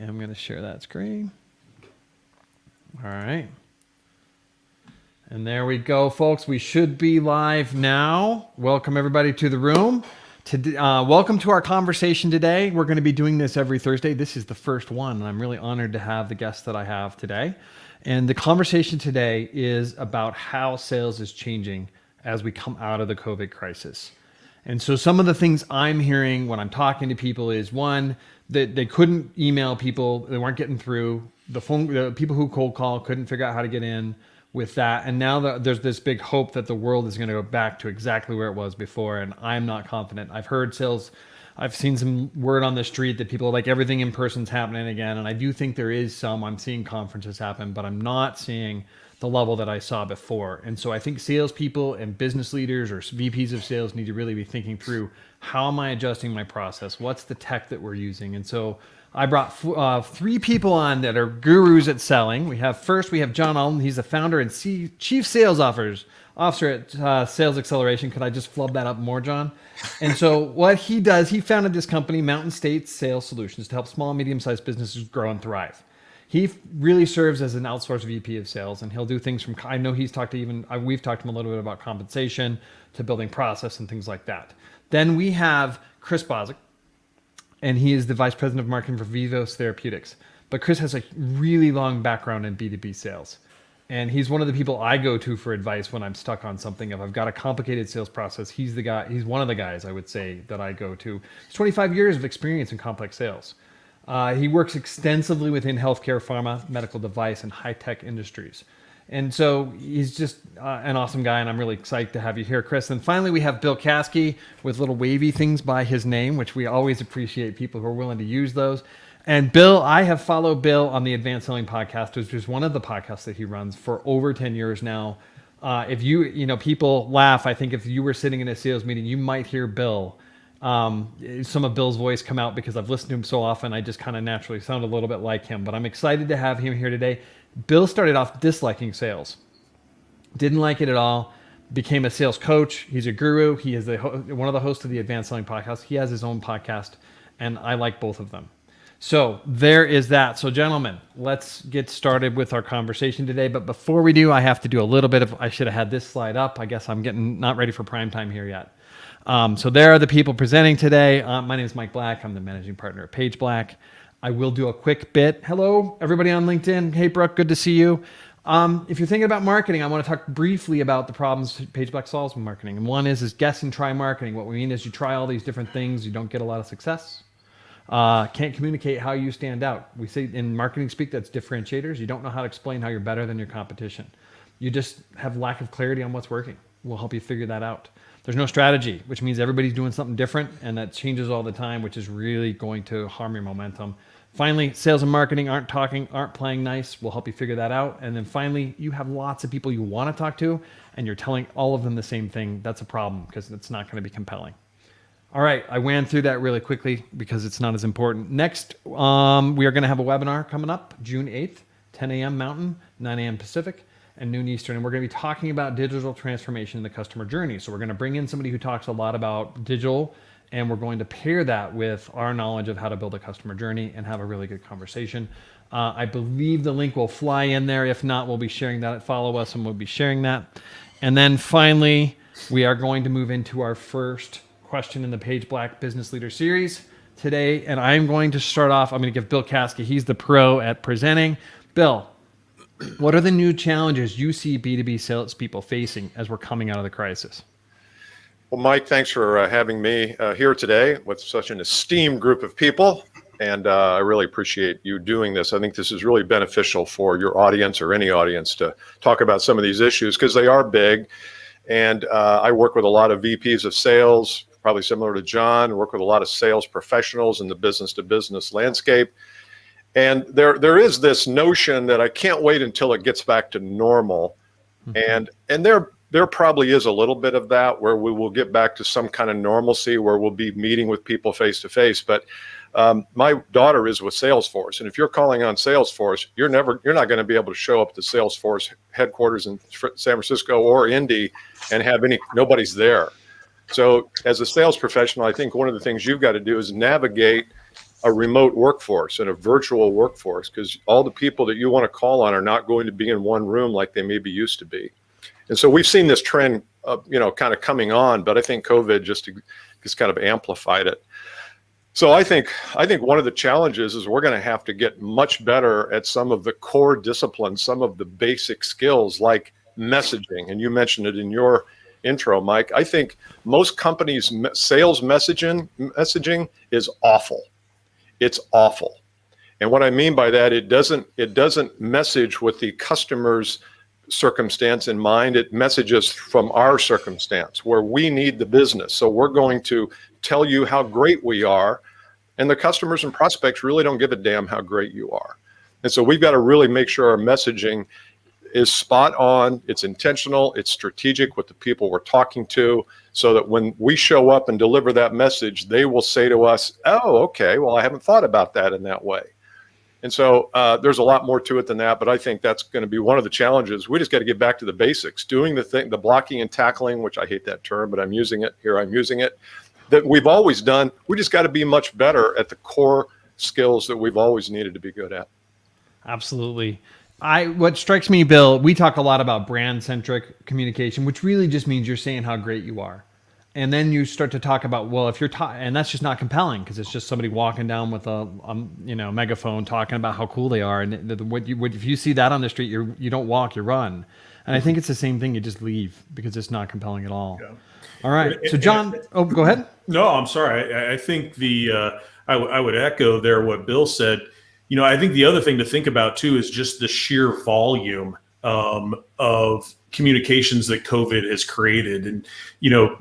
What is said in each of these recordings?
I'm going to share that screen. All right. And there we go, folks. We should be live now. Welcome, everybody, to the room. Welcome to our conversation today. We're going to be doing this every Thursday. This is the first one, and I'm really honored to have the guests that I have today. And the conversation today is about how sales is changing as we come out of the COVID crisis. And so some of the things I'm hearing when I'm talking to people is, one, that they couldn't email people, they weren't getting through. The people who cold call couldn't figure out how to get in with that. And now there's this big hope that the world is going to go back to exactly where it was before. And I'm not confident. I've seen some word on the street that people are like, everything in person's happening again. And I do think there is some. I'm seeing conferences happen, but I'm not seeing the level that I saw before. And so I think salespeople and business leaders or VPs of sales need to really be thinking through, how am I adjusting my process? What's the tech that we're using? And so I brought three people on that are gurus at selling. We have John Alden. He's the founder and chief sales officer at Sales Acceleration. Could I just flub that up more, John? And so what he does, he founded this company, Mountain State Sales Solutions, to help small and medium-sized businesses grow and thrive. He really serves as an outsourced VP of sales, and he'll do things from, I know we've talked to him a little bit about compensation to building process and things like that. Then we have Chris Bozek, and he is the vice president of marketing for Vivos Therapeutics. But Chris has a really long background in B2B sales. And he's one of the people I go to for advice when I'm stuck on something. If I've got a complicated sales process, he's one of the guys I would say that I go to. He's 25 years of experience in complex sales. He works extensively within healthcare, pharma, medical device, and high-tech industries. And so he's just an awesome guy, and I'm really excited to have you here, Chris. And finally, we have Bill Caskey with little wavy things by his name, which we always appreciate people who are willing to use those. And Bill, I have followed Bill on the Advanced Selling Podcast, which is one of the podcasts that he runs for over 10 years now. People laugh. I think if you were sitting in a sales meeting, you might hear Bill. Some of Bill's voice come out because I've listened to him so often. I just kind of naturally sound a little bit like him, but I'm excited to have him here today. Bill started off disliking sales, didn't like it at all, became a sales coach. He's a guru. He is one of the hosts of the Advanced Selling Podcast. He has his own podcast, and I like both of them. So there is that. So gentlemen, let's get started with our conversation today. But before we do, I have to do a little bit of, I should have had this slide up. I guess I'm getting not ready for prime time here yet. So there are the people presenting today. My name is Mike Black. I'm the managing partner at Page Black. I will do a quick bit. Hello, everybody on LinkedIn. Hey, Brooke, good to see you. If you're thinking about marketing, I want to talk briefly about the problems Page Black solves with marketing. And one is guess and try marketing. What we mean is you try all these different things. You don't get a lot of success. Can't communicate how you stand out. We say in marketing speak, that's differentiators. You don't know how to explain how you're better than your competition. You just have lack of clarity on what's working. We'll help you figure that out. There's no strategy, which means everybody's doing something different, and that changes all the time, which is really going to harm your momentum. Finally, sales and marketing aren't playing nice. We'll help you figure that out. And then finally, you have lots of people you want to talk to, and you're telling all of them the same thing. That's a problem because it's not going to be compelling. All right, I ran through that really quickly because it's not as important. Next, we are going to have a webinar coming up June 8th, 10 a.m. Mountain, 9 a.m. Pacific, and noon Eastern. And we're going to be talking about digital transformation in the customer journey. So we're going to bring in somebody who talks a lot about digital, and we're going to pair that with our knowledge of how to build a customer journey and have a really good conversation. I believe the link will fly in there. If not, we'll be sharing that. Follow us and we'll be sharing that. And then finally, we are going to move into our first question in the Page Black Business Leader Series today. And I'm going to start off, I'm going to give Bill Caskey, he's the pro at presenting. Bill, what are the new challenges you see B2B salespeople facing as we're coming out of the crisis? Well, Mike, thanks for having me here today with such an esteemed group of people. And I really appreciate you doing this. I think this is really beneficial for your audience or any audience to talk about some of these issues because they are big. And I work with a lot of VPs of sales, probably similar to John, work with a lot of sales professionals in the business-to-business landscape. And there is this notion that I can't wait until it gets back to normal. Mm-hmm. And there probably is a little bit of that where we will get back to some kind of normalcy where we'll be meeting with people face to face. But my daughter is with Salesforce, and if you're calling on Salesforce, you're not going to be able to show up to Salesforce headquarters in San Francisco or Indy and have nobody's there. So as a sales professional, I think one of the things you've got to do is navigate a remote workforce and a virtual workforce, because all the people that you want to call on are not going to be in one room like they maybe used to be. And so we've seen this trend, kind of coming on, but I think COVID just kind of amplified it. So I think one of the challenges is we're going to have to get much better at some of the core disciplines, some of the basic skills like messaging. And you mentioned it in your intro, Mike. I think most companies' sales messaging is awful. It's awful. And what I mean by that, it doesn't message with the customer's circumstance in mind. It messages from our circumstance where we need the business. So we're going to tell you how great we are, and the customers and prospects really don't give a damn how great you are. And so we've got to really make sure our messaging is spot on, it's intentional, it's strategic with the people we're talking to, so that when we show up and deliver that message, they will say to us, oh, okay, well, I haven't thought about that in that way. And so there's a lot more to it than that, but I think that's going to be one of the challenges. We just got to get back to the basics, doing the blocking and tackling, which I hate that term, but I'm using it that we've always done. We just got to be much better at the core skills that we've always needed to be good at. Absolutely. What strikes me, Bill, we talk a lot about brand-centric communication, which really just means you're saying how great you are. And then you start to talk about, well, if you're and that's just not compelling, because it's just somebody walking down with a megaphone talking about how cool they are. And if you see that on the street, you don't walk, you run. And I think it's the same thing. You just leave because it's not compelling at all. Yeah. All right. So John, go ahead. No, I'm sorry. I think I would echo there what Bill said. I think the other thing to think about too is just the sheer volume of communications that COVID has created. And,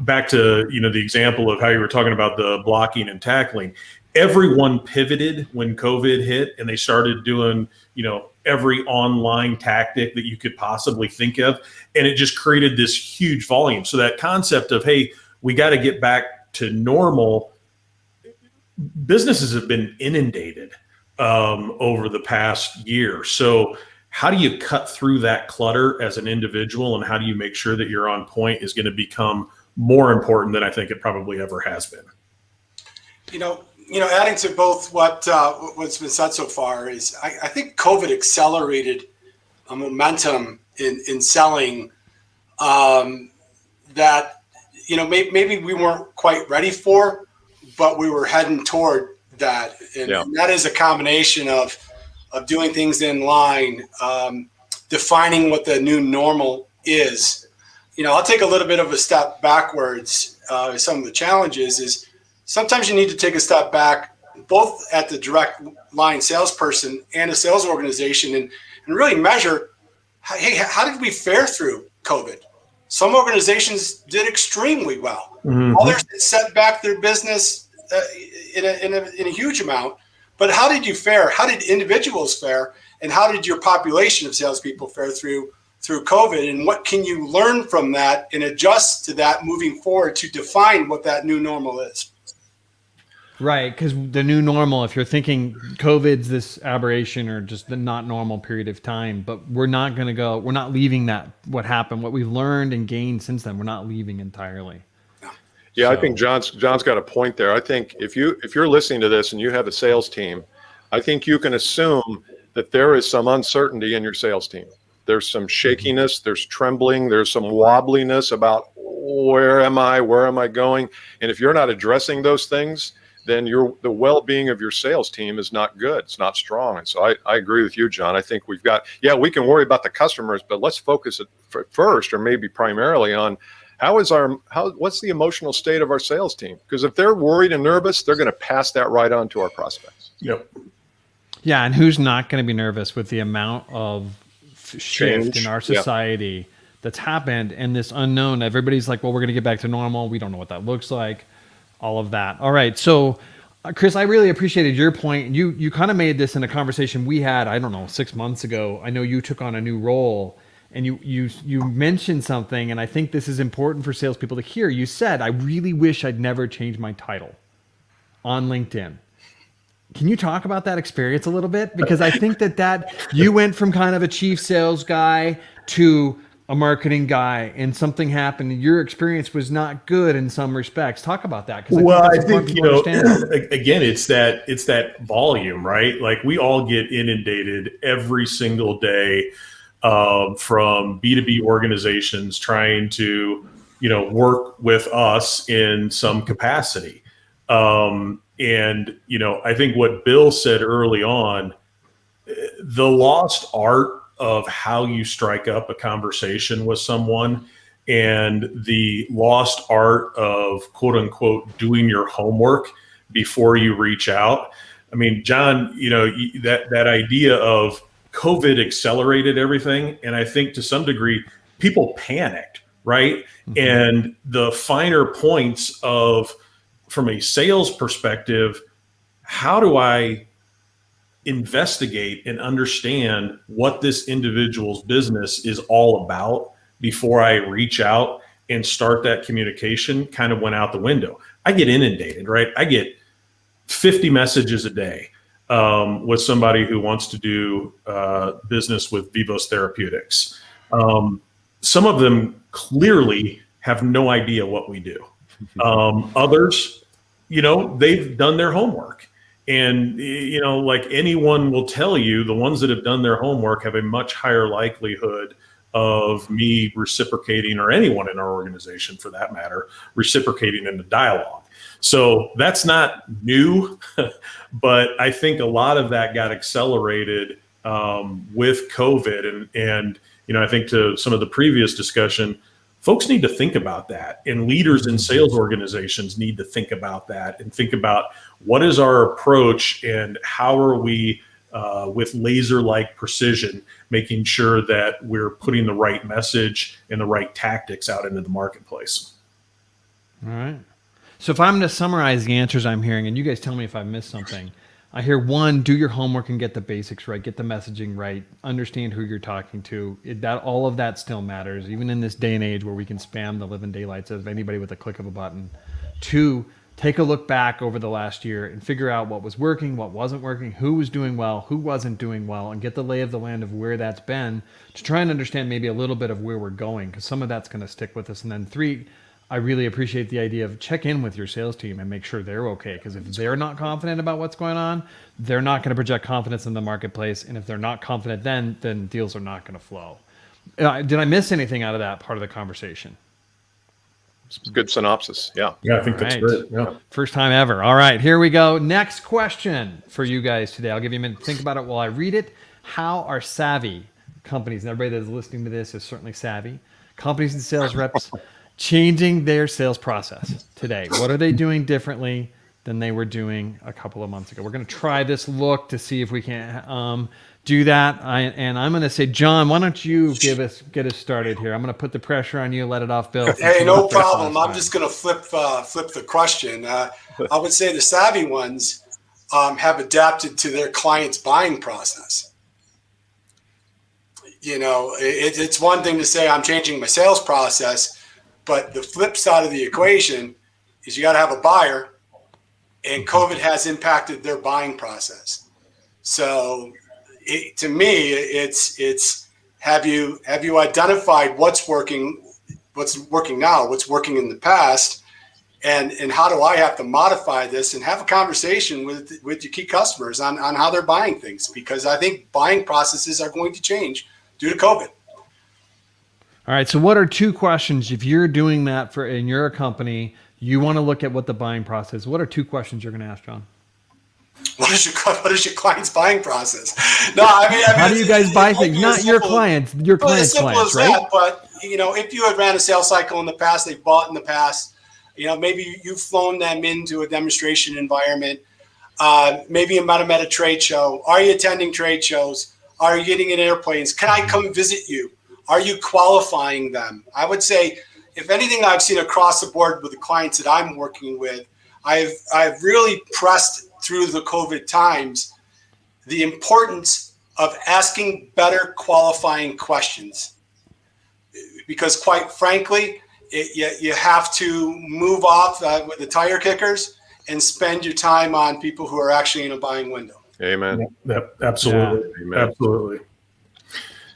back to, the example of how you were talking about the blocking and tackling, everyone pivoted when COVID hit and they started doing, every online tactic that you could possibly think of. And it just created this huge volume. So that concept of, hey, we got to get back to normal, businesses have been inundated over the past year. So how do you cut through that clutter as an individual, and how do you make sure that you're on point is going to become more important than I think it probably ever has been? Adding to both what's been said so far is I think COVID accelerated a momentum in selling that maybe we weren't quite ready for, but we were heading toward that, and that is a combination of doing things in line, defining what the new normal is. I'll take a little bit of a step backwards. Some of the challenges is sometimes you need to take a step back, both at the direct line salesperson and a sales organization, and really measure, hey, how did we fare through COVID? Some organizations did extremely well. Mm-hmm. Others set back their business in a huge amount. But how did you fare? How did individuals fare? And how did your population of salespeople fare through COVID? And what can you learn from that and adjust to that moving forward to define what that new normal is? Right, because the new normal, if you're thinking COVID's this aberration or just the not normal period of time, but we're not leaving that, what happened, what we've learned and gained since then, we're not leaving entirely. Yeah, so. I think John's got a point there. I think if you're listening to this and you have a sales team, I think you can assume that there is some uncertainty in your sales team. There's some shakiness, there's trembling, there's some wobbliness about where am I going? And if you're not addressing those things, then the well-being of your sales team is not good. It's not strong. And so I agree with you, John. I think we can worry about the customers, but let's focus first or maybe primarily on what's the emotional state of our sales team? Because if they're worried and nervous, they're going to pass that right on to our prospects. Yep. Yeah, and who's not going to be nervous with the amount of shift in our society that's happened and this unknown? Everybody's like, well, we're going to get back to normal. We don't know what that looks like. All of that. All right. So, Chris, I really appreciated your point. You kind of made this in a conversation we had, 6 months ago. I know you took on a new role. And you mentioned something, and I think this is important for salespeople to hear. You said, I really wish I'd never changed my title on LinkedIn. Can you talk about that experience a little bit? Because I think that you went from kind of a chief sales guy to a marketing guy and something happened and your experience was not good in some respects. Talk about that. Well, I think, again, it's that volume, right? Like we all get inundated every single day from B2B organizations trying to, work with us in some capacity. And, I think what Bill said early on, the lost art of how you strike up a conversation with someone and the lost art of quote unquote doing your homework before you reach out. I mean, John, that idea of COVID accelerated everything. And I think to some degree, people panicked, right? Mm-hmm. And the finer points of, from a sales perspective, how do I investigate and understand what this individual's business is all about before I reach out and start that communication kind of went out the window. I get inundated, right? I get 50 messages a day with somebody who wants to do business with Vivos Therapeutics. Some of them clearly have no idea what we do. Others, they've done their homework. And, like anyone will tell you, the ones that have done their homework have a much higher likelihood of me reciprocating, or anyone in our organization for that matter, reciprocating in the dialogue. So that's not new, but I think a lot of that got accelerated with COVID. And, I think to some of the previous discussion, folks need to think about that, and leaders in sales organizations need to think about that and think about what is our approach and how are we with laser-like precision making sure that we're putting the right message and the right tactics out into the marketplace. All right. So if I'm going to summarize the answers I'm hearing, and you guys tell me if I missed something, I hear one, do your homework and get the basics right, get the messaging right, understand who you're talking to. All of that still matters, even in this day and age where we can spam the living daylights of anybody with a click of a button. Two, take a look back over the last year and figure out what was working, what wasn't working, who was doing well, who wasn't doing well, and get the lay of the land of where that's been to try and understand maybe a little bit of where we're going, because some of that's going to stick with us. And then three, I really appreciate the idea of check in with your sales team and make sure they're okay. Because if they're not confident about what's going on, they're not going to project confidence in the marketplace. And if they're not confident, then deals are not going to flow. Did I miss anything out of that part of the conversation? It's a good synopsis. Yeah. Yeah, I think that's great. Yeah. First time ever. All right, here we go. Next question for you guys today. I'll give you a minute to think about it while I read it. How are savvy companies, and everybody that's listening to this is certainly savvy, companies and sales reps changing their sales process today? What are they doing differently than they were doing a couple of months ago? We're going to try this look to see if we can do that. And I'm going to say, John, why don't you get us started here? I'm going to put the pressure on you. Let it off, Bill. Hey, no problem. I'm just going to flip the question. I would say the savvy ones have adapted to their client's buying process. It's one thing to say I'm changing my sales process, but the flip side of the equation is you got to have a buyer, and COVID has impacted their buying process. So to me, it's have you identified what's working now, what's working in the past, and how do I have to modify this, and have a conversation with your key customers on how they're buying things, because I think buying processes are going to change due to COVID. All right. So what are two questions, if you're doing that in your company, you want to look at what the buying process is, what are two questions you're going to ask, John? What is your client's buying process? No, I mean how do you guys buy things? Not your clients, your clients' clients, right? That, but if you had ran a sales cycle in the past, they've bought in the past, maybe you've flown them into a demonstration environment. Maybe you met them at a trade show. Are you attending trade shows? Are you getting in airplanes? Can I come visit you? Are you qualifying them? I would say, if anything I've seen across the board with the clients that I'm working with, I've really pressed through the COVID times the importance of asking better qualifying questions. Because quite frankly, you have to move off with the tire kickers and spend your time on people who are actually in a buying window. Amen. Absolutely. Yeah. Amen. Absolutely.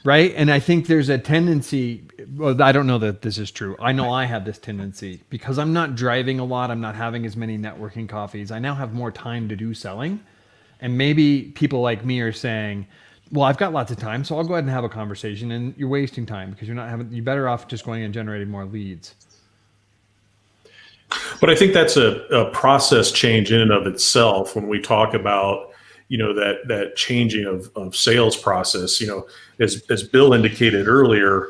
right? And I think there's a tendency, well, I don't know that this is true. I know I have this tendency because I'm not driving a lot. I'm not having as many networking coffees. I now have more time to do selling. And maybe people like me are saying, well, I've got lots of time, so I'll go ahead and have a conversation, and you're wasting time because you're better off just going and generating more leads. But I think that's a process change in and of itself when we talk about, that changing of sales process. As Bill indicated earlier,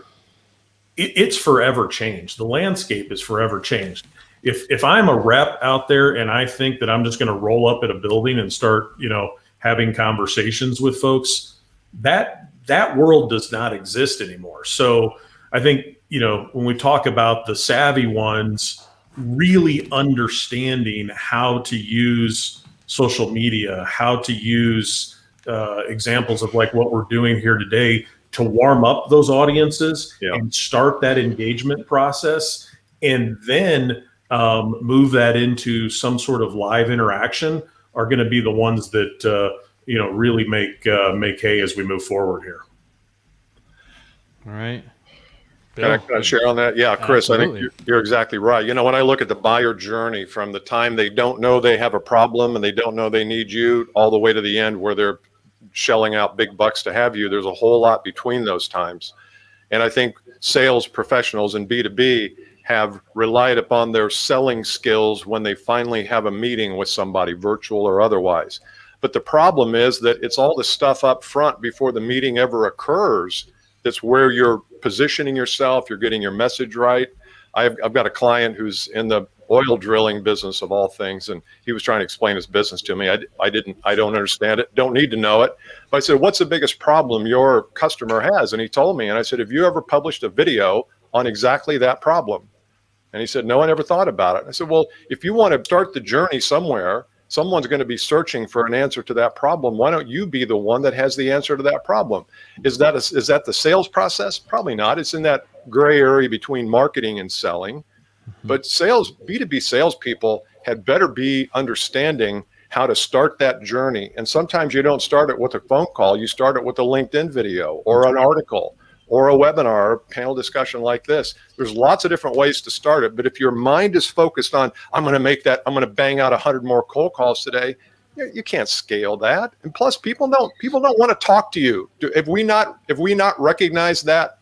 it's forever changed. The landscape is forever changed. If I'm a rep out there and I think that I'm just going to roll up at a building and start, having conversations with folks, that world does not exist anymore. So I think, when we talk about the savvy ones really understanding how to use social media, how to use examples of like what we're doing here today to warm up those audiences and start that engagement process, and then move that into some sort of live interaction are going to be the ones that really make hay as we move forward here. All right. Can I share on that? Yeah, Chris, Absolutely. I think you're exactly right. When I look at the buyer journey from the time they don't know they have a problem and they don't know they need you all the way to the end where they're shelling out big bucks to have you, there's a whole lot between those times. And I think sales professionals in B2B have relied upon their selling skills when they finally have a meeting with somebody, virtual or otherwise. But the problem is that it's all the stuff up front before the meeting ever occurs. That's where you're positioning yourself. You're getting your message right. I've got a client who's in the oil drilling business of all things, and he was trying to explain his business to me. I don't understand it. Don't need to know it. But I said, "What's the biggest problem your customer has?" And he told me, and I said, "Have you ever published a video on exactly that problem?" And he said, "No, I never thought about it." I said, "Well, if you want to start the journey somewhere, someone's going to be searching for an answer to that problem. Why don't you be the one that has the answer to that problem?" Is that the sales process? Probably not. It's in that gray area between marketing and selling. But B2B salespeople had better be understanding how to start that journey. And sometimes you don't start it with a phone call. You start it with a LinkedIn video or an article or a webinar or panel discussion like this. There's lots of different ways to start it. But if your mind is focused on, I'm going to bang out 100 more cold calls today, you can't scale that. And plus, people don't want to talk to you. If we not recognize that,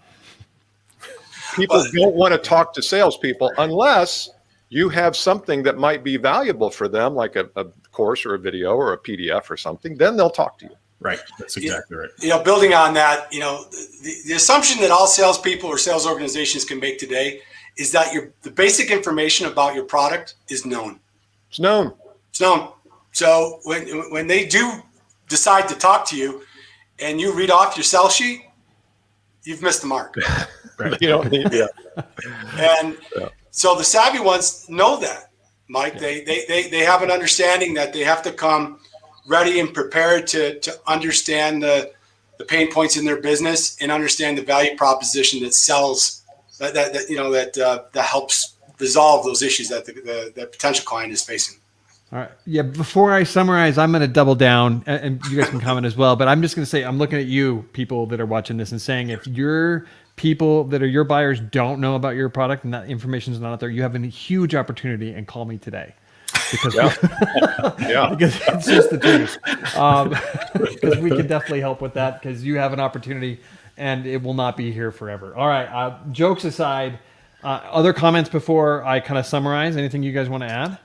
people don't want to talk to salespeople unless you have something that might be valuable for them, like a course or a video or a PDF or something. Then they'll talk to you. Right. That's exactly right. Building on that, the assumption that all salespeople or sales organizations can make today is that the basic information about your product is known. It's known. So when they do decide to talk to you and you read off your sell sheet, you've missed the mark. Right. You don't need And so the savvy ones know that, Mike. They have an understanding that they have to come ready and prepared to understand the pain points in their business and understand the value proposition that sells that helps resolve those issues that the potential client is facing. All right. Yeah. Before I summarize, I'm going to double down, and you guys can comment as well. But I'm just going to say, I'm looking at you, people that are watching this, and saying, if your people that are your buyers don't know about your product and that information is not out there, you have a huge opportunity, and call me today. Because because it's just the truth. Because we can definitely help with that, because you have an opportunity and it will not be here forever. All right. Jokes aside, other comments before I kind of summarize? Anything you guys want to add?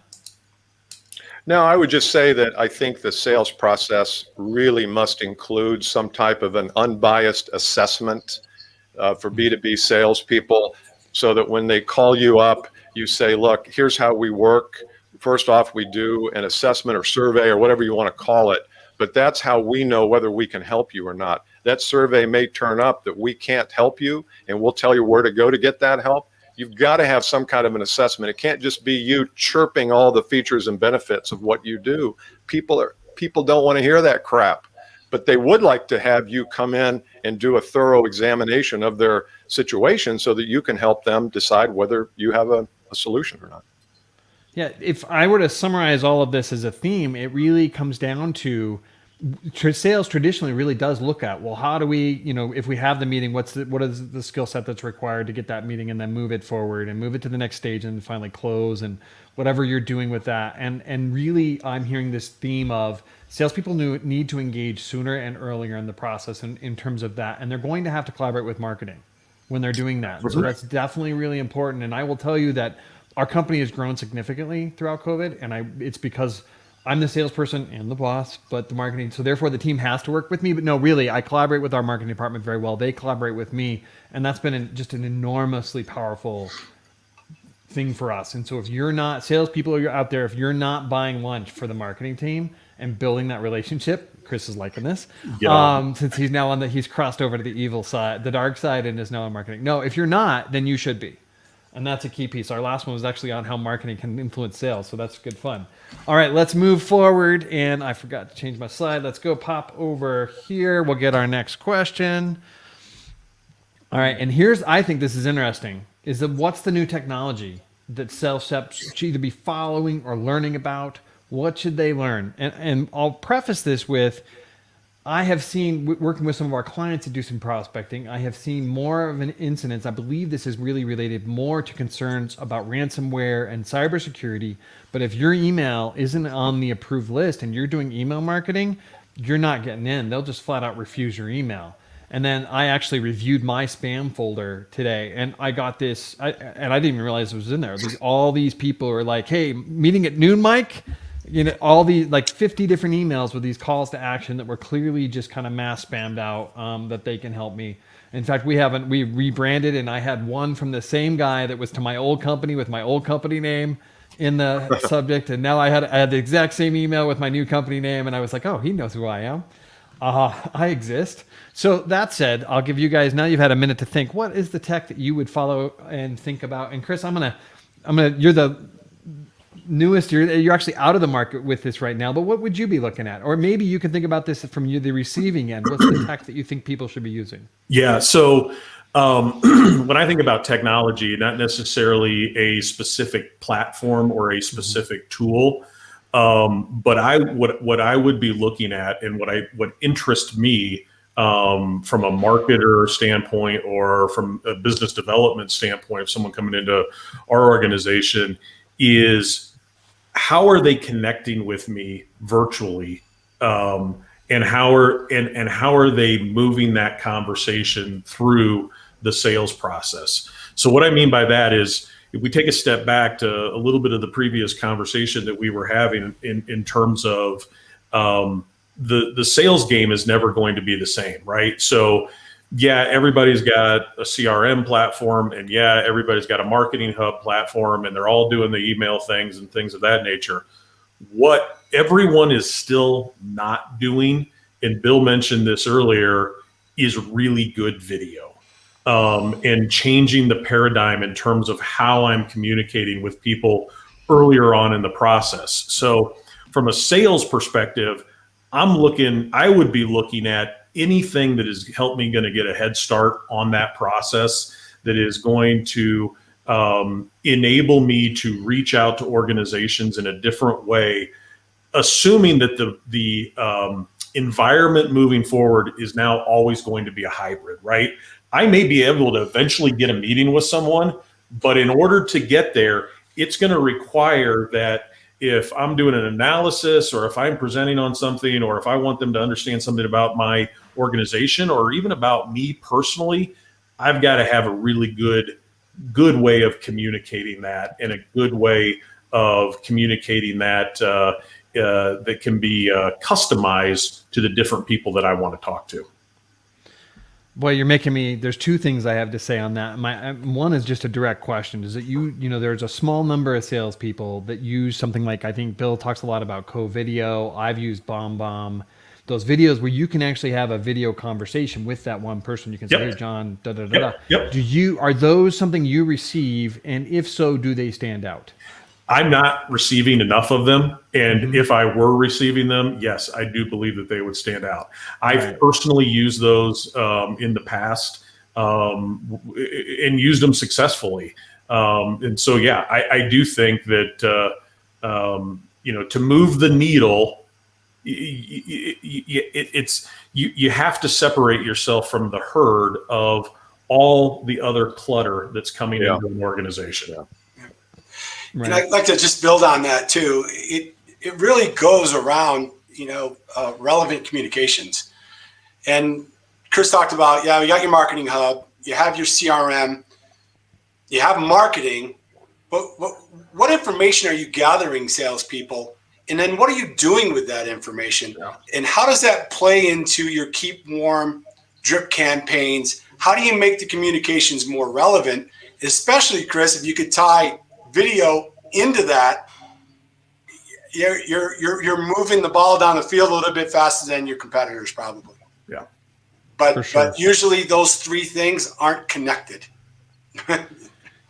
No, I would just say that I think the sales process really must include some type of an unbiased assessment for B2B salespeople, so that when they call you up, you say, look, here's how we work. First off, we do an assessment or survey or whatever you want to call it, but that's how we know whether we can help you or not. That survey may turn up that we can't help you, and we'll tell you where to go to get that help. You've got to have some kind of an assessment. It can't just be you chirping all the features and benefits of what you do. People don't want to hear that crap, but they would like to have you come in and do a thorough examination of their situation so that you can help them decide whether you have a solution or not. Yeah, if I were to summarize all of this as a theme, it really comes down to sales traditionally really does look at, well, how do we, if we have the meeting, what is the skill set that's required to get that meeting, and then move it forward and move it to the next stage and finally close, and whatever you're doing with that. And really, I'm hearing this theme of salespeople need to engage sooner and earlier in the process in terms of that. And they're going to have to collaborate with marketing when they're doing that. So that's definitely really important. And I will tell you that our company has grown significantly throughout COVID, and it's because I'm the salesperson and the boss, but the marketing. So therefore, the team has to work with me. But no, really, I collaborate with our marketing department very well. They collaborate with me, and that's been just an enormously powerful thing for us. And so if you're not, salespeople are out there, if you're not buying lunch for the marketing team and building that relationship, Chris is liking this, since he's now he's crossed over to the evil side, the dark side, and is now in marketing. No, if you're not, then you should be. And that's a key piece. Our last one was actually on how marketing can influence sales. So that's good fun. All right, let's move forward. And I forgot to change my slide. Let's go pop over here. We'll get our next question. All right, and I think this is interesting, is that what's the new technology that sales reps should either be following or learning about? What should they learn? And I'll preface this with, I have seen, working with some of our clients to do some prospecting, I have seen more of an incidence. I believe this is really related more to concerns about ransomware and cybersecurity. But if your email isn't on the approved list and you're doing email marketing, you're not getting in. They'll just flat out refuse your email. And then I actually reviewed my spam folder today, and I got this, and I didn't even realize it was in there. All these people are like, hey, meeting at noon, Mike? All these like 50 different emails with these calls to action that were clearly just kind of mass spammed out, that they can help me. In fact, we rebranded, and I had one from the same guy that was to my old company with my old company name in the subject. And now I had the exact same email with my new company name. And I was like, oh, he knows who I am. I exist. So that said, I'll give you guys, now you've had a minute to think, what is the tech that you would follow and think about? And Chris, you're the newest, you're actually out of the market with this right now, but what would you be looking at? Or maybe you can think about this from the receiving end. What's the tech that you think people should be using? Yeah. So when I think about technology, not necessarily a specific platform or a specific tool, but what I would be looking at, and what interests me from a marketer standpoint or from a business development standpoint of someone coming into our organization, is how are they connecting with me virtually, and how are they moving that conversation through the sales process? So what I mean by that is, if we take a step back to a little bit of the previous conversation that we were having in terms of the sales game is never going to be the same, right? So yeah, everybody's got a CRM platform, and yeah, everybody's got a marketing hub platform, and they're all doing the email things and things of that nature. What everyone is still not doing, and Bill mentioned this earlier, is really good video, and changing the paradigm in terms of how I'm communicating with people earlier on in the process. So from a sales perspective, I would be looking at anything that is helped me going to get a head start on that process, that is going to enable me to reach out to organizations in a different way, assuming that the environment moving forward is now always going to be a hybrid, right? I may be able to eventually get a meeting with someone, but in order to get there, it's going to require that if I'm doing an analysis, or if I'm presenting on something, or if I want them to understand something about my organization or even about me personally, I've got to have a really good way of communicating that, and a good way of communicating that that can be customized to the different people that I want to talk to. Boy, you're making me, there's two things I have to say on that. One is just a direct question. Is that there's a small number of salespeople that use something like, I think Bill talks a lot about co-video. I've used BombBomb. Those videos where you can actually have a video conversation with that one person. You can say, hey, John, da, da, da, da. Yep. Are those something you receive? And if so, do they stand out? I'm not receiving enough of them. And if I were receiving them, yes, I do believe that they would stand out. I've personally used those in the past, and used them successfully. And so, yeah, I do think that, to move the needle you have to separate yourself from the herd of all the other clutter that's coming into an organization. Yeah. Right. And I'd like to just build on that too. It really goes around, relevant communications. And Chris talked about, you got your marketing hub, you have your CRM, you have marketing, but what information are you gathering, salespeople? And then what are you doing with that information? Yeah. And how does that play into your keep warm drip campaigns? How do you make the communications more relevant? Especially, Chris, if you could tie video into that, you're moving the ball down the field a little bit faster than your competitors, probably. Yeah. But usually those three things aren't connected.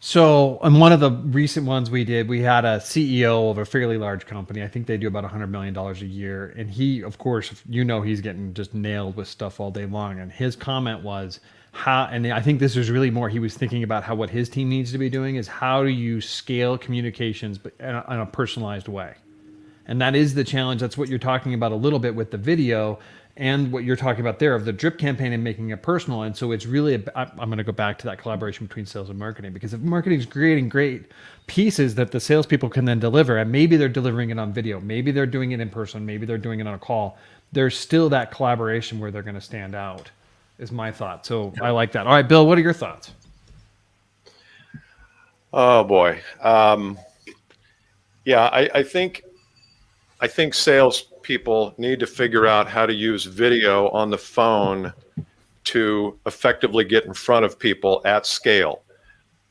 So on one of the recent ones we did, we had a CEO of a fairly large company. I think they do about $100 million a year. And he, of course, he's getting just nailed with stuff all day long. And his comment was, and I think this was really more, he was thinking about what his team needs to be doing is how do you scale communications but in a personalized way? And that is the challenge. That's what you're talking about a little bit with the video and what you're talking about there of the drip campaign and making it personal. And so it's really, I'm going to go back to that collaboration between sales and marketing, because if marketing is creating great pieces that the salespeople can then deliver, and maybe they're delivering it on video, maybe they're doing it in person, maybe they're doing it on a call, there's still that collaboration where they're going to stand out, is my thought. So I like that. All right, Bill, what are your thoughts? Oh boy. I think salespeople need to figure out how to use video on the phone to effectively get in front of people at scale.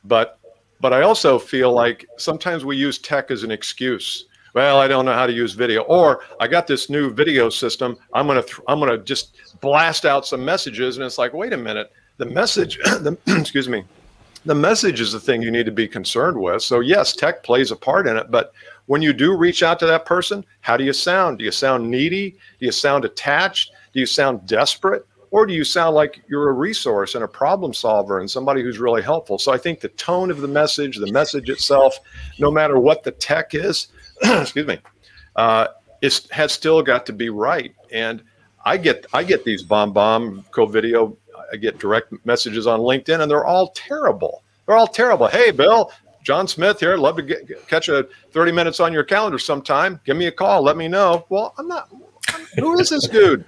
But I also feel like sometimes we use tech as an excuse. Well, I don't know how to use video, or I got this new video system. I'm gonna just blast out some messages, and it's like, wait a minute, the message, excuse me, the message is the thing you need to be concerned with. So yes, tech plays a part in it, but when you do reach out to that person, how do you sound? Do you sound needy? Do you sound attached? Do you sound desperate? Or do you sound like you're a resource and a problem solver and somebody who's really helpful? So I think the tone of the message itself, no matter what the tech is, excuse me, has still got to be right. And I get these bomb co-video, I get direct messages on LinkedIn, and they're all terrible. Hey, Bill, John Smith here. I'd love to catch a 30 minutes on your calendar sometime. Give me a call. Let me know. Well, who is this dude?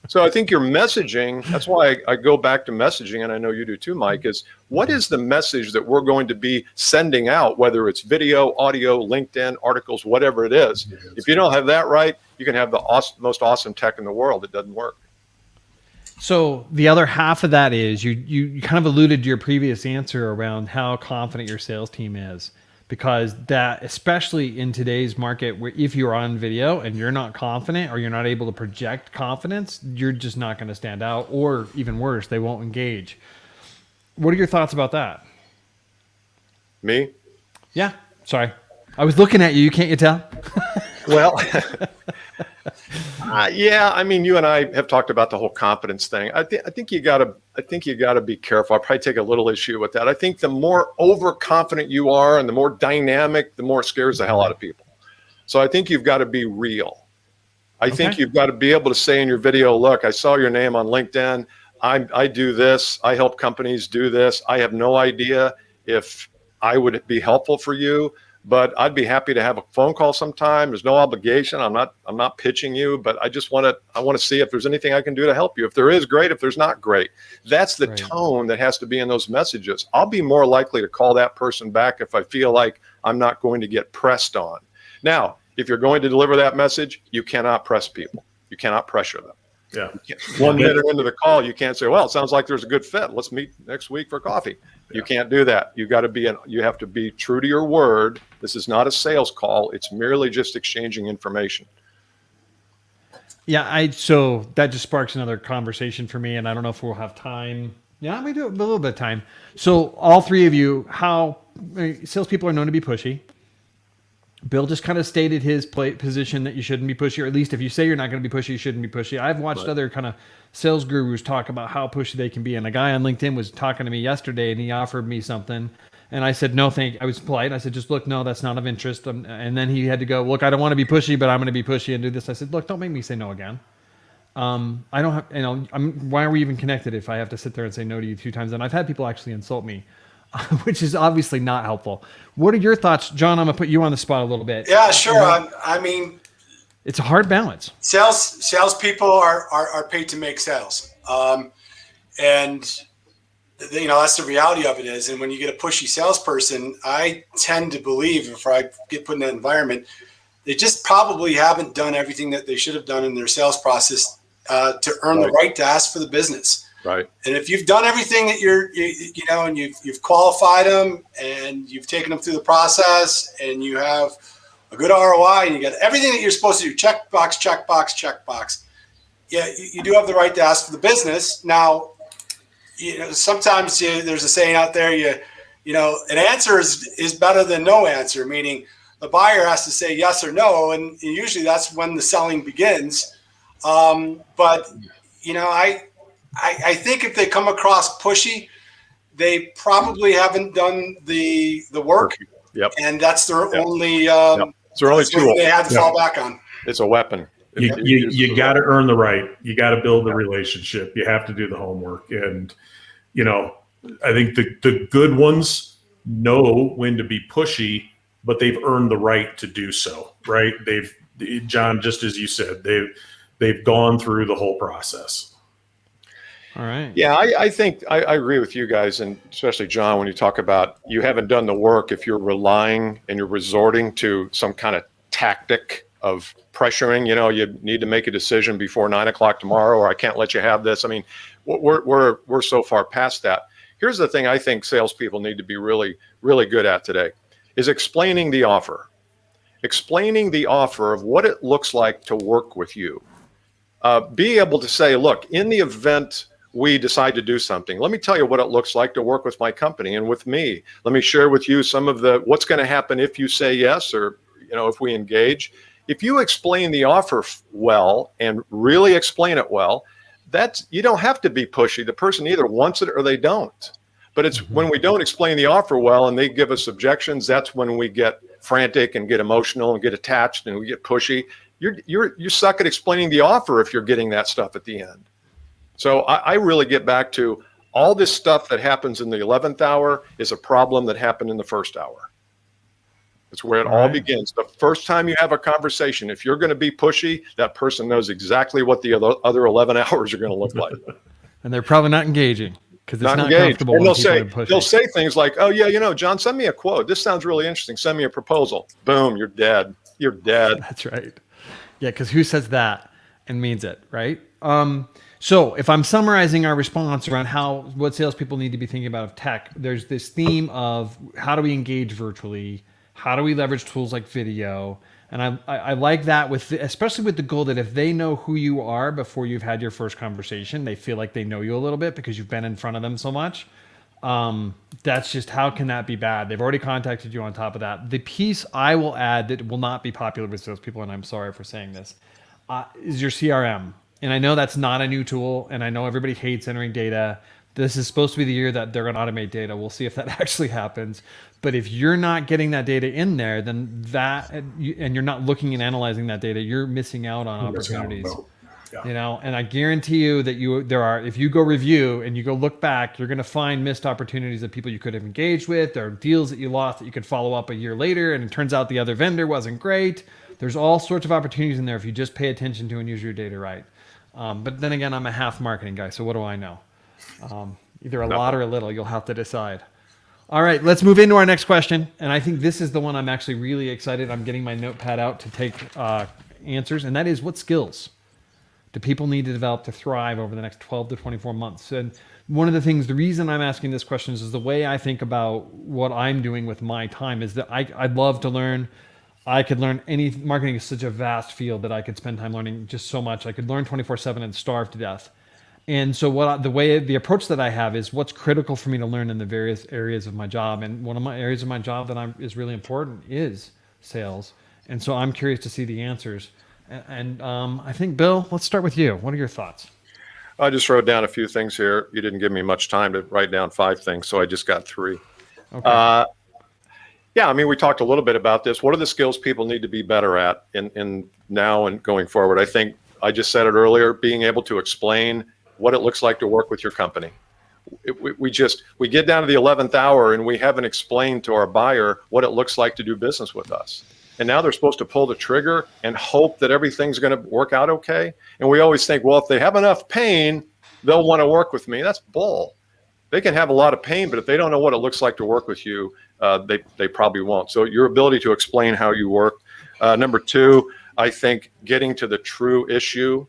So I think your messaging, that's why I go back to messaging, and I know you do too, Mike, is what is the message that we're going to be sending out, whether it's video, audio, LinkedIn, articles, whatever it is. If you don't have that right, you can have the most awesome tech in the world. It doesn't work. So the other half of that is you kind of alluded to your previous answer around how confident your sales team is, because that, especially in today's market, where if you're on video and you're not confident or you're not able to project confidence, you're just not going to stand out, or even worse, they won't engage. What are your thoughts about that? Me? Yeah. Sorry. I was looking at you. Can't you tell? Well, yeah. I mean, you and I have talked about the whole confidence thing. I think you gotta be careful. I'll probably take a little issue with that. I think the more overconfident you are and the more dynamic, the more it scares the hell out of people. So I think you've got to be real. I think you've got to be able to say in your video, look, I saw your name on LinkedIn. I do this. I help companies do this. I have no idea if I would be helpful for you, but I'd be happy to have a phone call sometime. There's no obligation. I'm not pitching you, but I want to see if there's anything I can do to help you. If there is, great. If there's not, great. That's the tone that has to be in those messages. I'll be more likely to call that person back if I feel like I'm not going to get pressed on. Now, if you're going to deliver that message, you cannot press people. You cannot pressure them. Yeah. 1 minute into the call, you can't say, well, it sounds like there's a good fit. Let's meet next week for coffee. You can't do that. You have to be true to your word. This is not a sales call. It's merely just exchanging information. Yeah. So that just sparks another conversation for me, and I don't know if we'll have time. Yeah, we do a little bit of time. So all three of you, how salespeople are known to be pushy. Bill just kind of stated his position that you shouldn't be pushy, or at least if you say you're not going to be pushy, you shouldn't be pushy. I've watched other kind of sales gurus talk about how pushy they can be. And a guy on LinkedIn was talking to me yesterday, and he offered me something. And I said, no, thank you. I was polite. I said, just look, no, that's not of interest. And then he had to go, look, I don't want to be pushy, but I'm going to be pushy and do this. I said, look, don't make me say no again. I don't have, why are we even connected if I have to sit there and say no to you 2 times? And I've had people actually insult me, which is obviously not helpful. What are your thoughts, John? I'm gonna put you on the spot a little bit. Yeah, sure. I mean, it's a hard balance. Salespeople are paid to make sales. And that's the reality of it is. And when you get a pushy salesperson, I tend to believe if I get put in that environment, they just probably haven't done everything that they should have done in their sales process to earn the right to ask for the business. Right. And if you've done everything that and you've qualified them and you've taken them through the process and you have a good ROI and you get everything that you're supposed to do, check box, check box, check box. Yeah, you do have the right to ask for the business. Now, sometimes there's a saying out there, an answer is better than no answer, meaning the buyer has to say yes or no. And usually that's when the selling begins. But I think if they come across pushy, they probably haven't done the work. Yep. And that's their only, it's their only tool they had to fall back on. It's a weapon. You got to earn the right. You got to build the relationship. You have to do the homework. And, I think the good ones know when to be pushy, but they've earned the right to do so, right? John, just as you said, they've gone through the whole process. All right. Yeah, I think I agree with you guys, and especially John, when you talk about you haven't done the work if you're relying and you're resorting to some kind of tactic of pressuring, you need to make a decision before 9 o'clock tomorrow, or I can't let you have this. I mean, we're so far past that. Here's the thing I think salespeople need to be really, really good at today is explaining the offer of what it looks like to work with you. Be able to say, look, in the event we decide to do something, let me tell you what it looks like to work with my company and with me. Let me share with you some of what's going to happen if you say yes, or, if we engage. If you explain the offer well and really explain it well, you don't have to be pushy. The person either wants it or they don't. But it's when we don't explain the offer well and they give us objections, that's when we get frantic and get emotional and get attached and we get pushy. You suck at explaining the offer if you're getting that stuff at the end. So I really get back to all this stuff that happens in the 11th hour is a problem that happened in the first hour. It's where it all begins. The first time you have a conversation, if you're going to be pushy, that person knows exactly what the other 11 hours are going to look like. And they're probably not engaging because it's not engaged. comfortable. And when they'll say things like, oh yeah, John, send me a quote. This sounds really interesting. Send me a proposal. Boom, you're dead. You're dead. That's right. Yeah, because who says that and means it, right? So if I'm summarizing our response around what salespeople need to be thinking about of tech, there's this theme of how do we engage virtually? How do we leverage tools like video? And I like that especially with the goal that if they know who you are before you've had your first conversation, they feel like they know you a little bit because you've been in front of them so much. That's just, how can that be bad? They've already contacted you on top of that. The piece I will add that will not be popular with salespeople, and I'm sorry for saying this, is your CRM. And I know that's not a new tool, and I know everybody hates entering data. This is supposed to be the year that they're going to automate data. We'll see if that actually happens. But if you're not getting that data in there, then and you're not looking and analyzing that data, you're missing out on opportunities. Yeah. And I guarantee you that if you go review and you go look back, you're going to find missed opportunities of people you could have engaged with. There are deals that you lost that you could follow up a year later, and it turns out the other vendor wasn't great. There's all sorts of opportunities in there if you just pay attention to and use your data right. But then again, I'm a half marketing guy, so what do I know? Either a lot or a little. You'll have to decide. All right, let's move into our next question. And I think this is the one I'm actually really excited. I'm getting my notepad out to take answers. And that is, what skills do people need to develop to thrive over the next 12 to 24 months? And one of the reason I'm asking this question is the way I think about what I'm doing with my time is that I'd love to learn. I could learn marketing is such a vast field that I could spend time learning just so much. I could learn 24/7 and starve to death. And so the approach that I have is what's critical for me to learn in the various areas of my job. And one of my areas of my job that is really important is sales. And so I'm curious to see the answers. And I think, Bill, let's start with you. What are your thoughts? I just wrote down a few things here. You didn't give me much time to write down 5 things, so I just got 3. Okay. Yeah, I mean, we talked a little bit about this. What are the skills people need to be better at in now and going forward? I think I just said it earlier, being able to explain what it looks like to work with your company. We get down to the 11th hour and we haven't explained to our buyer what it looks like to do business with us. And now they're supposed to pull the trigger and hope that everything's going to work out okay. And we always think, well, if they have enough pain, they'll want to work with me. That's bull. They can have a lot of pain, but if they don't know what it looks like to work with you, they probably won't. So your ability to explain how you work. Number two, I think getting to the true issue,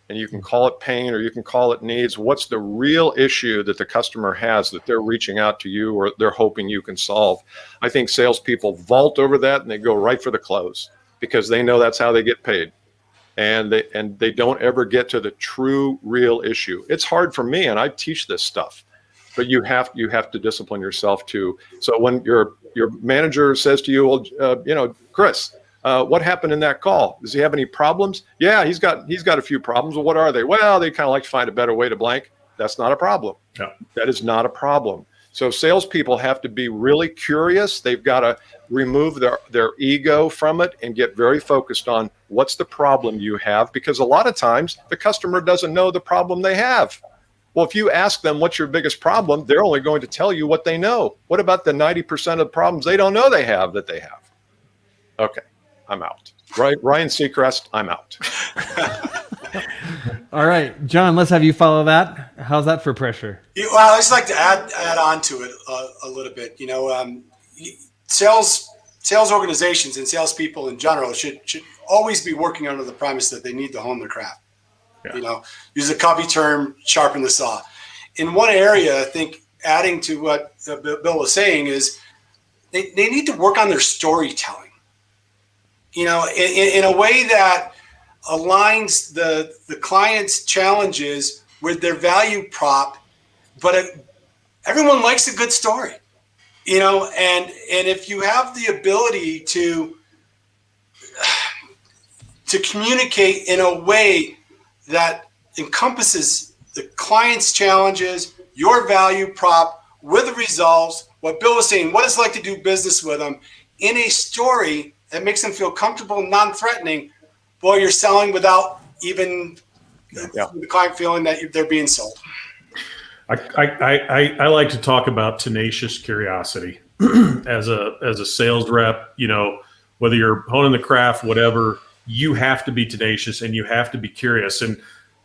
and you can call it pain or you can call it needs. What's the real issue that the customer has that they're reaching out to you or they're hoping you can solve? I think salespeople vault over that and they go right for the close because they know that's how they get paid. And they don't ever get to the true real issue. It's hard for me, and I teach this stuff. But you have to discipline yourself too. So when your manager says to you, well, Chris, what happened in that call? Does he have any problems? Yeah, he's got a few problems. Well, what are they? Well, they kind of like to find a better way to blank. That's not a problem. No. That is not a problem. So salespeople have to be really curious. They've got to remove their ego from it and get very focused on what's the problem you have, because a lot of times the customer doesn't know the problem they have. Well, if you ask them what's your biggest problem, they're only going to tell you what they know. What about the 90% of the problems they don't know they have that they have? Okay, I'm out. Right, Ryan Seacrest, I'm out. All right, John, let's have you follow that. How's that for pressure? Well, I just like to add on to it a little bit. Sales organizations and salespeople in general should always be working under the premise that they need to hone their craft. Yeah. Use a copy term, sharpen the saw. In one area, I think adding to what Bill was saying is they need to work on their storytelling, in a way that aligns the client's challenges with their value prop. But everyone likes a good story, and if you have the ability to communicate in a way that encompasses the client's challenges, your value prop with the results, what Bill was saying, what it's like to do business with them in a story that makes them feel comfortable and non-threatening, while you're selling without even the client feeling that they're being sold. I like to talk about tenacious curiosity as a sales rep, whether you're honing the craft, whatever, you have to be tenacious and you have to be curious. And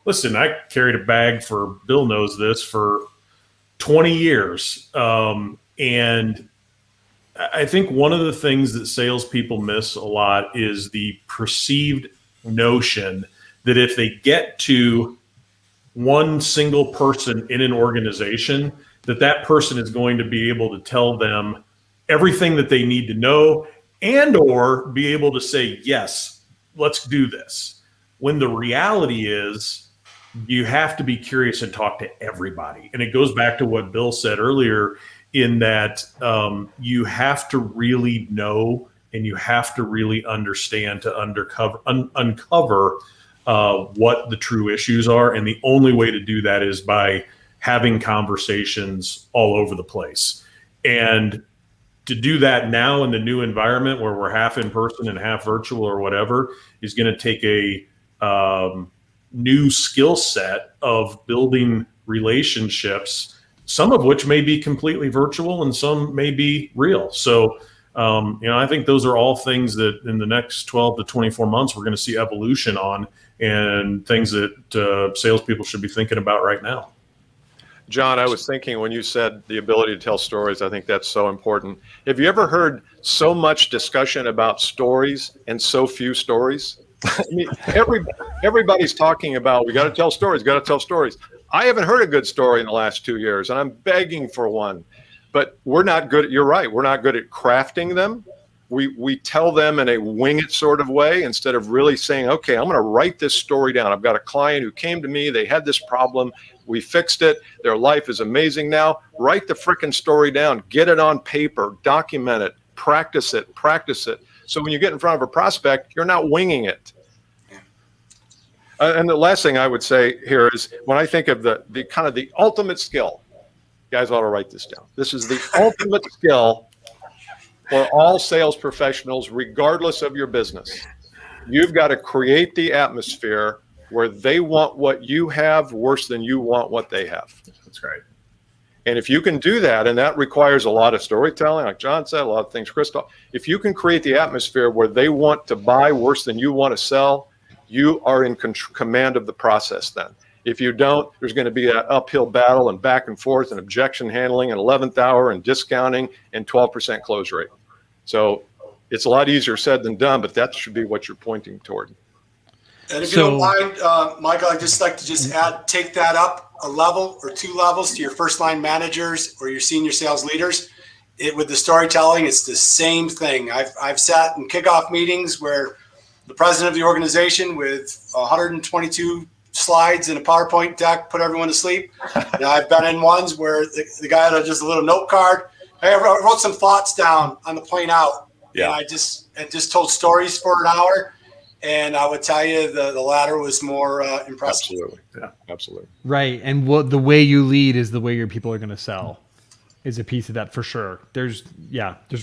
listen, I carried a bag for, Bill knows this, for 20 years. And I think one of the things that salespeople miss a lot is the perceived notion that if they get to one single person in an organization, that person is going to be able to tell them everything that they need to know and or be able to say, yes, let's do this. When the reality is you have to be curious and talk to everybody. And it goes back to what Bill said earlier in that you have to really know and you have to really understand to uncover what the true issues are. And the only way to do that is by having conversations all over the place. And to do that now in the new environment where we're half in person and half virtual or whatever is going to take a new skill set of building relationships, some of which may be completely virtual and some may be real. So, I think those are all things that in the next 12 to 24 months, we're going to see evolution on, and things that salespeople should be thinking about right now. John, I was thinking when you said the ability to tell stories, I think that's so important. Have you ever heard so much discussion about stories and so few stories? I mean, everybody's talking about, we got to tell stories, got to tell stories. I haven't heard a good story in the last 2 years, and I'm begging for one. But we're not good. You're right. We're not good at crafting them. We tell them in a wing it sort of way instead of really saying, okay, I'm going to write this story down. I've got a client who came to me. They had this problem. We fixed it. Their life is amazing now. Write the frickin' story down. Get it on paper. Document it. Practice it. Practice it. So when you get in front of a prospect, you're not winging it. And the last thing I would say here is when I think of the kind of the ultimate skill, guys ought to write this down. This is the ultimate skill for all sales professionals, regardless of your business. You've got to create the atmosphere where they want what you have worse than you want what they have. That's right. And if you can do that, and that requires a lot of storytelling, like John said, a lot of things, Crystal, if you can create the atmosphere where they want to buy worse than you want to sell, you are in command of the process then. If you don't, there's going to be that uphill battle and back and forth and objection handling and 11th hour and discounting and 12% close rate. So it's a lot easier said than done, but that should be what you're pointing toward. And if you don't mind, Michael, I'd just like to take that up a level or 2 levels to your first line managers or your senior sales leaders. With the storytelling, it's the same thing. I've sat in kickoff meetings where the president of the organization with 122 slides in a PowerPoint deck put everyone to sleep. And I've been in ones where the guy had just a little note card. Hey, I wrote some thoughts down on the plane out. Yeah. And I just told stories for an hour. And I would tell you the latter was more impressive. Absolutely. Yeah, absolutely. Right. And the way you lead is the way your people are going to sell is a piece of that for sure. There's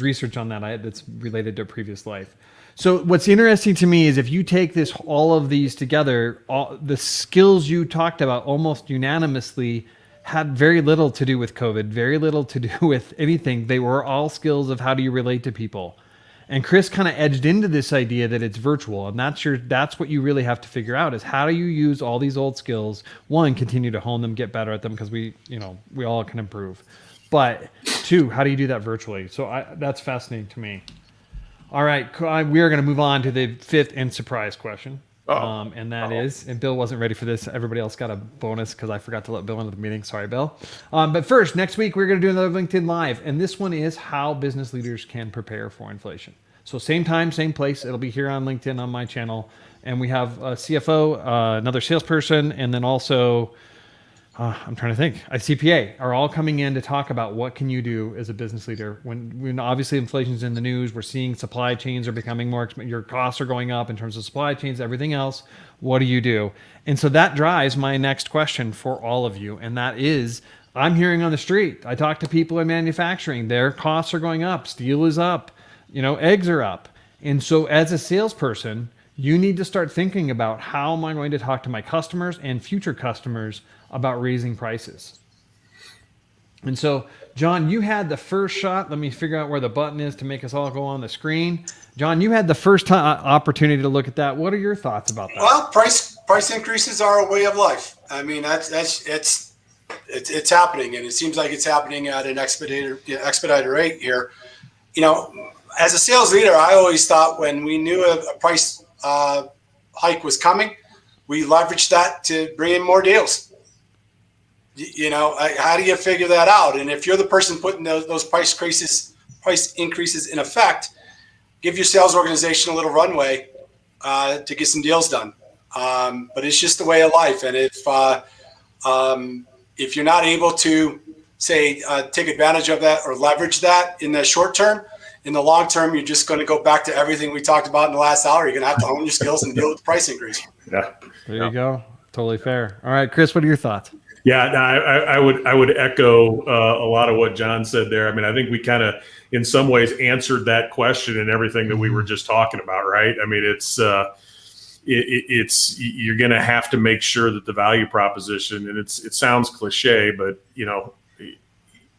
research on that that's related to a previous life. So what's interesting to me is if you take all of these together, the skills you talked about almost unanimously had very little to do with COVID, very little to do with anything. They were all skills of how do you relate to people. And Chris kind of edged into this idea that it's virtual, and that's what you really have to figure out is how do you use all these old skills? One, continue to hone them, get better at them because we all can improve. But 2, how do you do that virtually? So that's fascinating to me. All right, we are going to move on to the 5th and surprise question. And that is, and Bill wasn't ready for this. Everybody else got a bonus because I forgot to let Bill into the meeting. Sorry, Bill. But first, next week, we're going to do another LinkedIn Live. And this one is how business leaders can prepare for inflation. So same time, same place. It'll be here on LinkedIn on my channel. And we have a CFO, another salesperson, and then also, I'm trying to think, a CPA are all coming in to talk about what can you do as a business leader. When obviously inflation's in the news, we're seeing supply chains are becoming more expensive. Your costs are going up in terms of supply chains, everything else. What do you do? And so that drives my next question for all of you. And that is, I'm hearing on the street, I talk to people in manufacturing, their costs are going up. Steel is up, eggs are up. And so as a salesperson, you need to start thinking about how am I going to talk to my customers and future customers about raising prices. And so, John, you had the first shot. Let me figure out where the button is to make us all go on the screen. John, you had the first opportunity to look at that. What are your thoughts about that? Well, price increases are a way of life. I mean, it's happening, and it seems like it's happening at an expedited rate here. As a sales leader, I always thought when we knew a price hike was coming, we leveraged that to bring in more deals. How do you figure that out? And if you're the person putting those price increases in effect, give your sales organization a little runway to get some deals done. But it's just the way of life. And if you're not able to say take advantage of that or leverage that in the short term, in the long term, you're just going to go back to everything we talked about in the last hour. You're going to have to hone your skills and deal with the price increase. Yeah, there you go. Totally fair. All right, Chris, what are your thoughts? Yeah, no, I would echo a lot of what John said there. I mean, I think we kind of, in some ways, answered that question and everything that we were just talking about, right? I mean, it's you're going to have to make sure that the value proposition, and it sounds cliche, but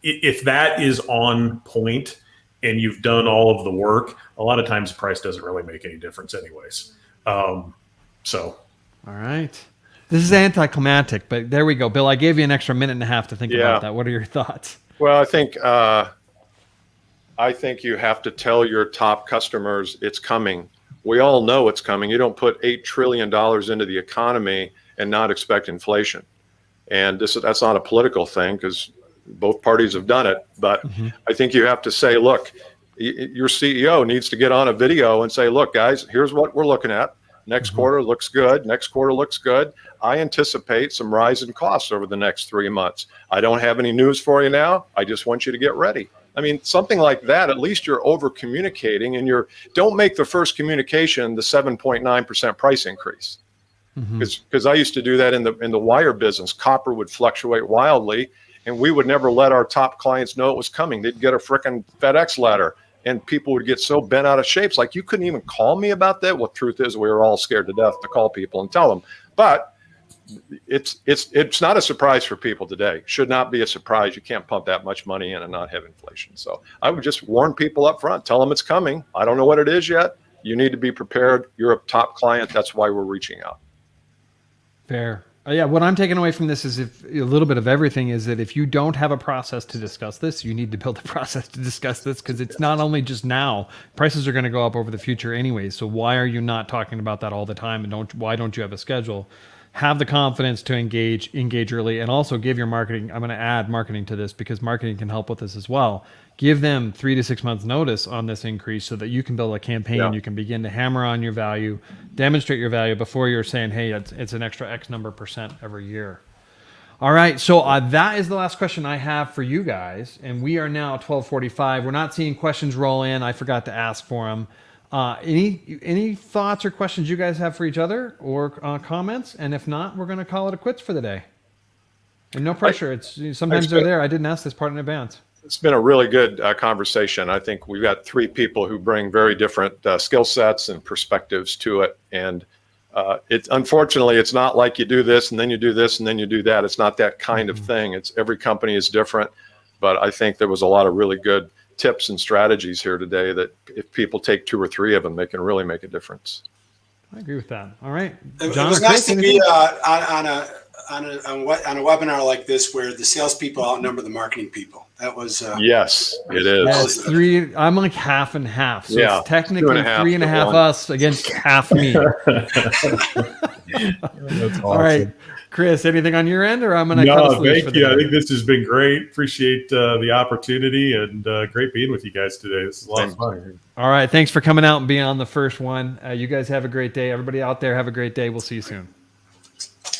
if that is on point and you've done all of the work, a lot of times price doesn't really make any difference, anyways. All right. This is anticlimactic, but there we go. Bill, I gave you an extra minute and a half to think about that. What are your thoughts? Well, I think you have to tell your top customers it's coming. We all know it's coming. You don't put $8 trillion into the economy and not expect inflation. And that's not a political thing because both parties have done it. But I think you have to say, look, your CEO needs to get on a video and say, look, guys, here's what we're looking at. Next quarter looks good. Next quarter looks good. I anticipate some rise in costs over the next 3 months. I don't have any news for you now. I just want you to get ready. I mean, something like that, at least you're over communicating and don't make the first communication the 7.9% price increase. Because I used to do that in the wire business. Copper would fluctuate wildly. and we would never let our top clients know it was coming. They'd get a frickin' FedEx letter, and people would get so bent out of shape. It's like, you couldn't even call me about that. Well, truth is, we were all scared to death to call people and tell them. But it's not a surprise for people today. Should not be a surprise. You can't pump that much money in and not have inflation. So I would just warn people up front, tell them it's coming. I don't know what it is yet. You need to be prepared. You're a top client. That's why we're reaching out. Fair. Yeah, what I'm taking away from this is if a little bit of everything is that if you don't have a process to discuss this, you need to build a process to discuss this, because it's not only just now. Prices are going to go up over the future anyways. So why are you not talking about that all the time? And why don't you have a schedule? Have the confidence to engage early, and also give your marketing. I'm going to add marketing to this because marketing can help with this as well. Give them 3 to 6 months notice on this increase so that you can build a campaign. Yeah. You can begin to hammer on your value, demonstrate your value before you're saying, hey, it's an extra X number % every year. All right. So that is the last question I have for you guys. And we are now at 12:45. We're not seeing questions roll in. I forgot to ask for them. Any thoughts or questions you guys have for each other, or comments? And if not, we're going to call it a quits for the day. And no pressure. It's sometimes they're there. I didn't ask this part in advance. It's been a really good conversation. I think we've got 3 people who bring very different skill sets and perspectives to it. And unfortunately, it's not like you do this and then you do this and then you do that. It's not that kind of thing. It's every company is different. But I think there was a lot of really good tips and strategies here today that if people take 2 or 3 of them, they can really make a difference. I agree with that. All right. It was nice to be on a webinar like this where the salespeople outnumber the marketing people. That was yes, it is. Yeah, it's 3. I'm like half and half. So Yeah, it's technically 2.5 3.5 to 1. us against half me. That's awesome. All right, Chris, anything on your end, or I'm going to cut us No, loose for thank the you. day? I think this has been great. Appreciate the opportunity, and great being with you guys today. This is a lot of fun. All right, thanks for coming out and being on the first one. You guys have a great day. Everybody out there, have a great day. We'll see you soon.